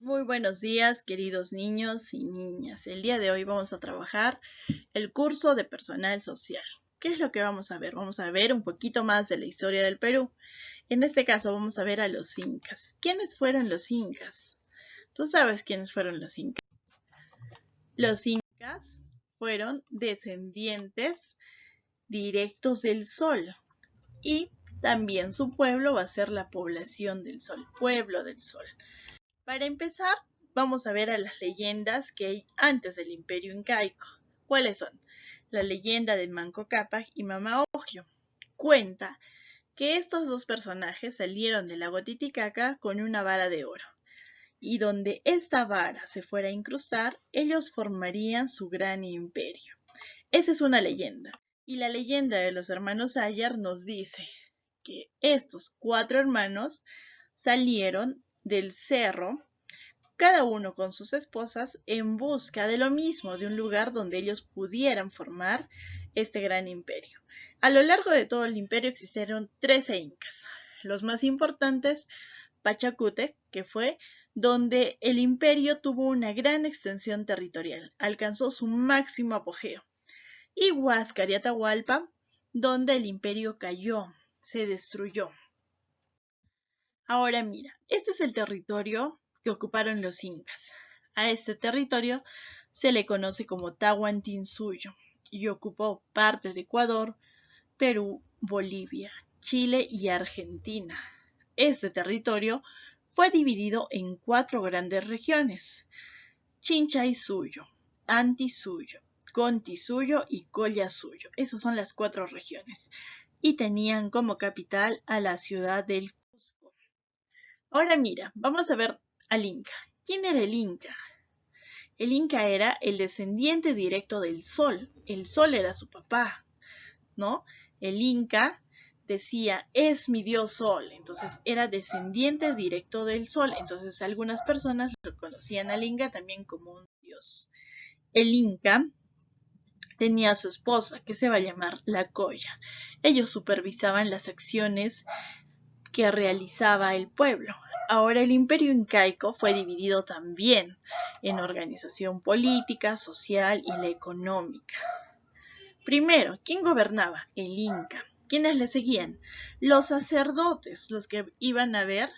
Muy buenos días, queridos niños y niñas. El día de hoy vamos a trabajar el curso de personal social. ¿Qué es lo que vamos a ver? Vamos a ver un poquito más de la historia del Perú. En este caso vamos a ver a los incas. ¿Quiénes fueron los incas? ¿Tú sabes quiénes fueron los incas? Los incas fueron descendientes directos del sol y también su pueblo va a ser la población del sol, pueblo del sol. Para empezar, vamos a ver a las leyendas que hay antes del Imperio Incaico. ¿Cuáles son? La leyenda de Manco Cápac y Mama Ogio. Cuenta que estos dos personajes salieron del lago Titicaca con una vara de oro, y donde esta vara se fuera a incrustar, ellos formarían su gran imperio. Esa es una leyenda. Y la leyenda de los hermanos Ayer nos dice que estos cuatro hermanos salieron del cerro cada uno con sus esposas en busca de lo mismo, de un lugar donde ellos pudieran formar este gran imperio. A lo largo de todo el imperio existieron 13 incas. Los más importantes, Pachacútec, que fue donde el imperio tuvo una gran extensión territorial, alcanzó su máximo apogeo, y Huáscar y Atahualpa, donde el imperio cayó, se destruyó. Ahora mira, este es el territorio que ocuparon los incas. A este territorio se le conoce como Tahuantinsuyo y ocupó partes de Ecuador, Perú, Bolivia, Chile y Argentina. Este territorio fue dividido en cuatro grandes regiones: Chinchaysuyo, Antisuyo, Contisuyo y Collasuyo. Esas son las cuatro regiones. Y tenían como capital a la ciudad del Cusco. Ahora mira, vamos a ver al Inca. ¿Quién era el Inca? El Inca era el descendiente directo del Sol. El Sol era su papá, ¿no? El Inca decía, es mi dios Sol. Entonces era descendiente directo del Sol. Entonces algunas personas reconocían al Inca también como un dios. El Inca tenía a su esposa, que se va a llamar la Colla. Ellos supervisaban las acciones que realizaba el pueblo. Ahora el imperio incaico fue dividido también en organización política, social y la económica. Primero, ¿quién gobernaba? El Inca. ¿Quiénes le seguían? Los sacerdotes, los que iban a ver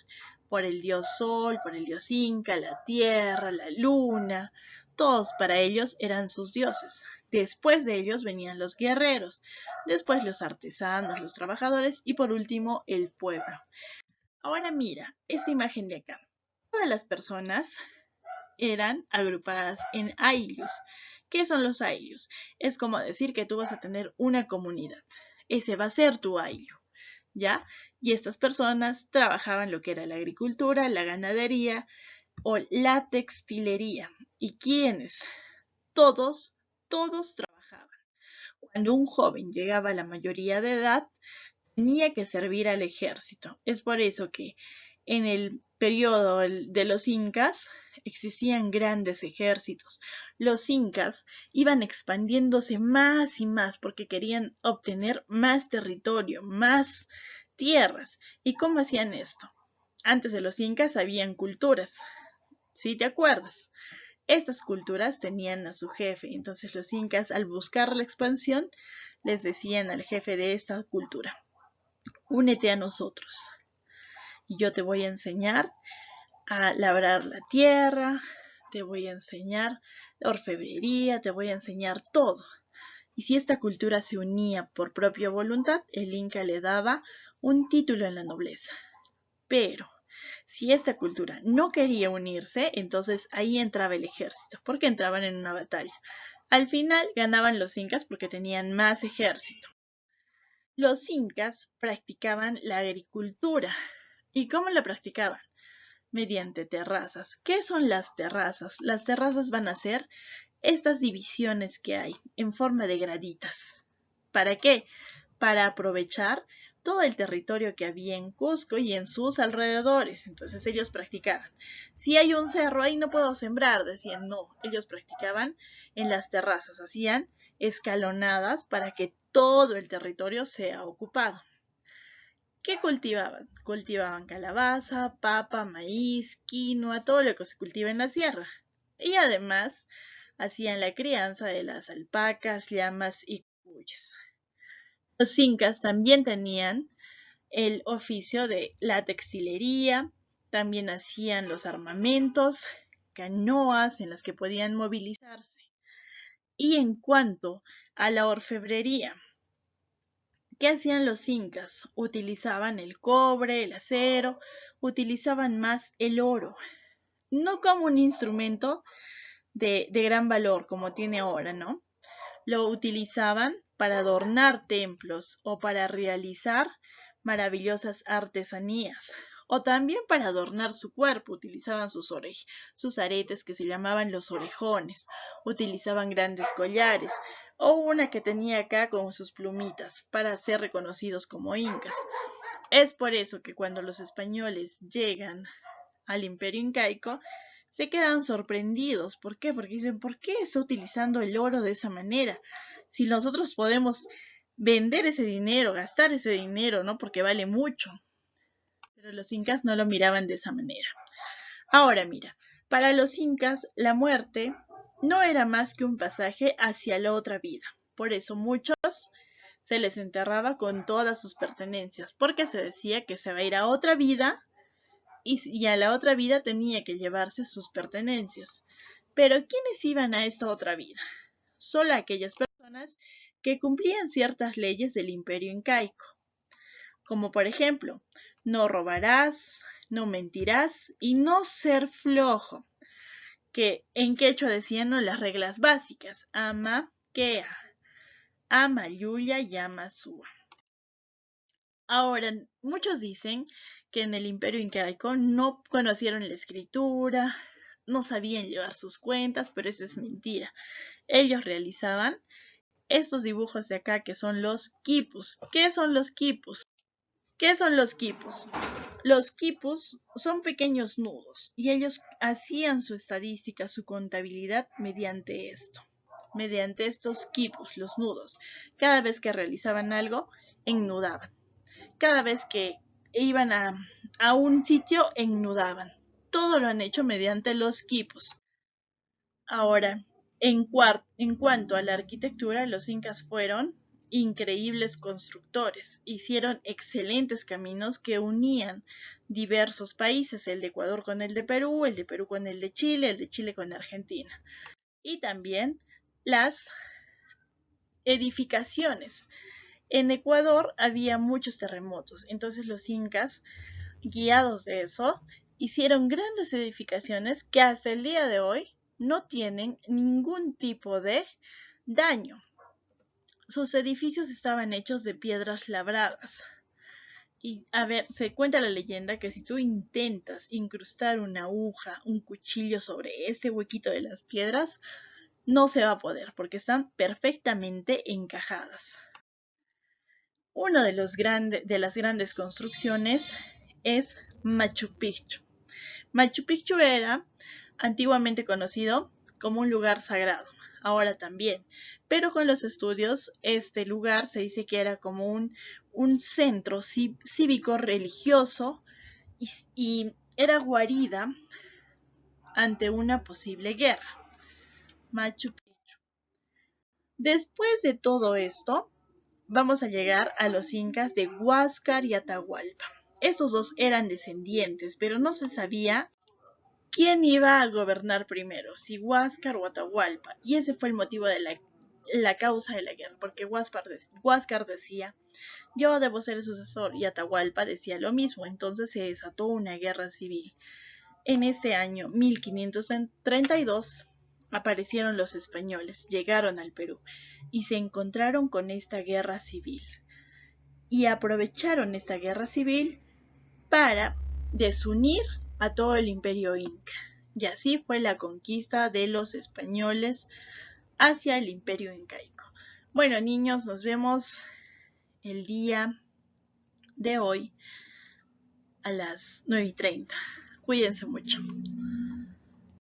por el dios Sol, por el dios Inca, la tierra, la luna. Todos para ellos eran sus dioses. Después de ellos venían los guerreros, después los artesanos, los trabajadores y por último el pueblo. Ahora mira esta imagen de acá. Todas las personas eran agrupadas en aylus. ¿Qué son los aylus? Es como decir que tú vas a tener una comunidad. Ese va a ser tu ayllu, ¿ya? Y estas personas trabajaban lo que era la agricultura, la ganadería o la textilería. ¿Y quiénes? Todos, todos trabajaban. Cuando un joven llegaba a la mayoría de edad, tenía que servir al ejército. Es por eso que en el periodo de los incas existían grandes ejércitos. Los incas iban expandiéndose más y más porque querían obtener más territorio, más tierras. ¿Y cómo hacían esto? Antes de los incas habían culturas, ¿sí te acuerdas? Estas culturas tenían a su jefe, entonces los incas, al buscar la expansión, les decían al jefe de esta cultura: únete a nosotros y yo te voy a enseñar a labrar la tierra, te voy a enseñar la orfebrería, te voy a enseñar todo. Y si esta cultura se unía por propia voluntad, el Inca le daba un título en la nobleza. Pero si esta cultura no quería unirse, entonces ahí entraba el ejército, porque entraban en una batalla. Al final ganaban los incas porque tenían más ejército. Los incas practicaban la agricultura. ¿Y cómo la practicaban? Mediante terrazas. ¿Qué son las terrazas? Las terrazas van a ser estas divisiones que hay en forma de graditas. ¿Para qué? Para aprovechar todo el territorio que había en Cusco y en sus alrededores. Entonces ellos practicaban. Si hay un cerro ahí no puedo sembrar, decían no. Ellos practicaban en las terrazas, hacían escalonadas para que todo el territorio sea ocupado. ¿Qué cultivaban? Cultivaban calabaza, papa, maíz, quinoa, todo lo que se cultiva en la sierra. Y además hacían la crianza de las alpacas, llamas y cuyes. Los incas también tenían el oficio de la textilería, también hacían los armamentos, canoas en las que podían movilizarse. Y en cuanto a la orfebrería, ¿qué hacían los incas? Utilizaban el cobre, el acero, utilizaban más el oro, no como un instrumento de gran valor como tiene ahora, ¿no? Lo utilizaban para adornar templos o para realizar maravillosas artesanías, o también para adornar su cuerpo. Utilizaban sus aretes que se llamaban los orejones, utilizaban grandes collares, o una que tenía acá con sus plumitas, para ser reconocidos como incas. Es por eso que cuando los españoles llegan al Imperio Incaico, se quedan sorprendidos. ¿Por qué? Porque dicen, ¿por qué está utilizando el oro de esa manera? Si nosotros podemos vender ese dinero, gastar ese dinero, ¿no? Porque vale mucho. Pero los incas no lo miraban de esa manera. Ahora mira, para los incas la muerte no era más que un pasaje hacia la otra vida. Por eso muchos se les enterraba con todas sus pertenencias, porque se decía que se va a ir a otra vida y a la otra vida tenía que llevarse sus pertenencias. Pero ¿quiénes iban a esta otra vida? Solo aquellas personas que cumplían ciertas leyes del Imperio Incaico, como por ejemplo, no robarás, no mentirás y no ser flojo, que en quechua decían, ¿no?, las reglas básicas: ama, kea, ama, yuya y ama, sua. Ahora, muchos dicen que en el Imperio Incaico no conocieron la escritura, no sabían llevar sus cuentas, pero eso es mentira. Ellos realizaban estos dibujos de acá que son los quipus. ¿Qué son los quipus? ¿Qué son los quipus? Los quipus son pequeños nudos y ellos hacían su estadística, su contabilidad mediante esto, mediante estos quipus, los nudos. Cada vez que realizaban algo, ennudaban. Cada vez que iban a un sitio, ennudaban. Todo lo han hecho mediante los quipus. Ahora, en cuanto a la arquitectura, los incas fueron increíbles constructores. Hicieron excelentes caminos que unían diversos países, el de Ecuador con el de Perú con el de Chile con Argentina. Y también las edificaciones. En Ecuador había muchos terremotos, entonces los incas, guiados de eso, hicieron grandes edificaciones que hasta el día de hoy no tienen ningún tipo de daño. Sus edificios estaban hechos de piedras labradas. Y a ver, se cuenta la leyenda que si tú intentas incrustar una aguja, un cuchillo sobre este huequito de las piedras, no se va a poder porque están perfectamente encajadas. Uno de las grandes construcciones es Machu Picchu. Machu Picchu era antiguamente conocido como un lugar sagrado, ahora también, pero con los estudios este lugar se dice que era como un centro cívico religioso y era guarida ante una posible guerra. Machu Picchu. Después de todo esto, vamos a llegar a los incas de Huáscar y Atahualpa. Estos dos eran descendientes, pero no se sabía quién iba a gobernar primero, si Huáscar o Atahualpa. Y ese fue el motivo de la causa de la guerra, porque Huáscar decía, yo debo ser el sucesor, y Atahualpa decía lo mismo. Entonces se desató una guerra civil. En este año 1532 aparecieron los españoles, llegaron al Perú y se encontraron con esta guerra civil. Y aprovecharon esta guerra civil para desunir a todo el imperio inca. Y así fue la conquista de los españoles hacia el imperio incaico. Bueno, niños, nos vemos el día de hoy a las 9:30. Cuídense mucho.